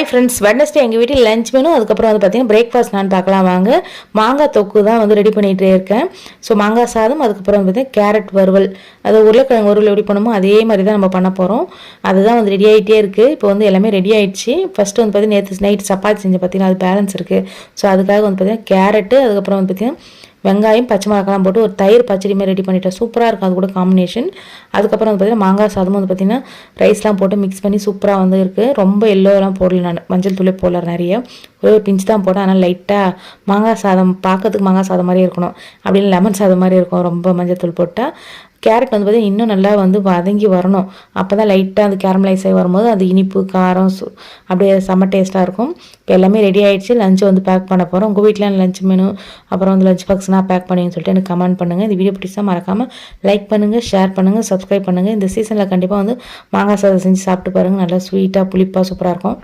Friends, Wednesday எங்கள் வீட்டில் lunch menu, அதுக்கப்புறம் வந்து பார்த்தீங்கன்னா பிரேக்ஃபாஸ்ட் நான் பார்க்கலாம் வாங்க. மாங்காய் தொக்கு தான் வந்து ரெடி பண்ணிகிட்டே இருக்கேன். ஸோ மாங்காய் சாதம், அதுக்கப்புறம் வந்து பார்த்தீங்கன்னா கேரட் வறுவல், அது உருளைக்கிழங்கு வறுவல் எப்படி பண்ணுமோ அதே மாதிரி தான் நம்ம பண்ண போகிறோம். அதுதான் வந்து ரெடி ஆகிட்டே இருக்குது. இப்போ வந்து எல்லாமே ரெடி ஆகிடுச்சு. ஃபஸ்ட்டு வந்து பார்த்தீங்கன்னா நேற்று நைட் சப்பாத்தி செஞ்சு பார்த்தீங்கன்னா அது பேலன்ஸ் இருக்குது. ஸோ அதுக்காக வந்து பார்த்தீங்கன்னா கேரட்டு, அதுக்கப்புறம் வந்து பார்த்தீங்கன்னா வெங்காயம், பச்சை மிளகாலாம் போட்டு ஒரு தயிர் பச்சடி மாதிரி ரெடி பண்ணிட்டேன். சூப்பராக இருக்கும் அது கூட காம்பினேஷன். அதுக்கப்புறம் வந்து பார்த்தீங்கன்னா மாங்காய் சாதமும் வந்து பார்த்தீங்கன்னா ரைஸ்லாம் போட்டு மிக்ஸ் பண்ணி சூப்பராக வந்து இருக்குது. ரொம்ப எல்லோலாம் போடல, நான் மஞ்சள் தூளே போடல நிறைய, ஒரே ஒரு பிஞ்சு தான் போட்டேன். ஆனால் லைட்டாக மாங்காய் சாதம் பார்க்கறதுக்கு மாங்காய் சாதம் மாதிரி இருக்கணும், அப்படின்னு லெமன் சாதம் மாதிரி இருக்கும் ரொம்ப மஞ்சள் தூள் போட்டால். கேரட் வந்து பார்த்தீங்கன்னா இன்னும் நல்லா வந்து வதங்கி வரணும். அப்போ தான் லைட்டாக அந்த கேரமலைஸ் ஆகி வரும்போது அது இனிப்பு காரம் அப்படியே செம்ம டேஸ்ட்டாக இருக்கும். இப்போ எல்லாமே ரெடி ஆகிடுச்சு. லஞ்சு வந்து பேக் பண்ண போகிறோம். உங்கள் வீட்டில் லஞ்ச் மெனு, அப்புறம் வந்து லஞ்ச் பாக்ஸ்னால் பேக் பண்ணுங்கன்னு சொல்லிட்டு எனக்கு கமெண்ட் பண்ணுங்கள். இந்த வீடியோ பிடிச்சா மறக்காமல் லைக் பண்ணுங்கள், ஷேர் பண்ணுங்கள், சப்ஸ்கிரைப் பண்ணுங்கள். இந்த சீசனில் கண்டிப்பாக வந்து மாங்காய் சாதம் செஞ்சு சாப்பிட்டு பாருங்கள். நல்லா ஸ்வீட்டாக புளிப்பாக சூப்பராக இருக்கும்.